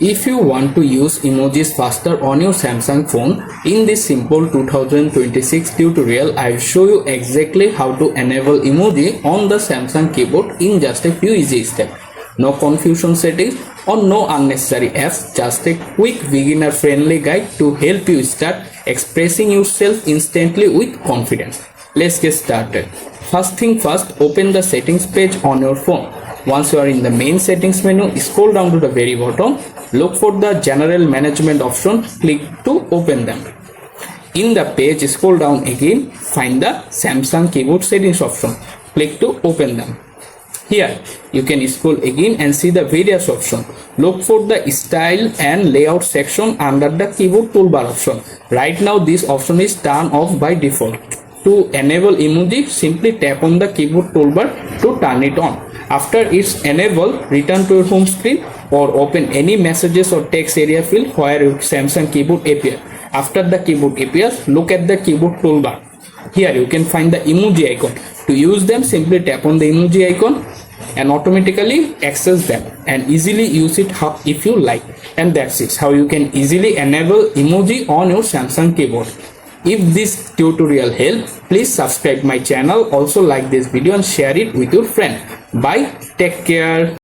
If you want to use emojis faster on your Samsung phone, in this simple 2026 tutorial, I will show you exactly how to enable emoji on the Samsung keyboard in just a few easy steps. No confusion settings or no unnecessary apps, just a quick beginner friendly guide to help you start expressing yourself instantly with confidence. Let's get started. First thing first, open the settings page on your phone. Once you are in the main settings menu, scroll down to the very bottom, look for the general management option, click to open them. In the page, scroll down again, find the Samsung keyboard settings option, click to open them. Here you can scroll again and see the various options. Look for the style and layout section under the keyboard toolbar option. Right now this option is turned off by default. To enable emoji, simply tap on the keyboard toolbar to turn it on. After it's enabled, return to your home screen or open any messages or text area field where your Samsung keyboard appears. After the keyboard appears, look at the keyboard toolbar. Here you can find the emoji icon. To use them, simply tap on the emoji icon and automatically access them and easily use it if you like. And that's it, how you can easily enable emoji on your Samsung keyboard. If this tutorial helped, please subscribe my channel, also like this video and share it with your friend. Bye, take care.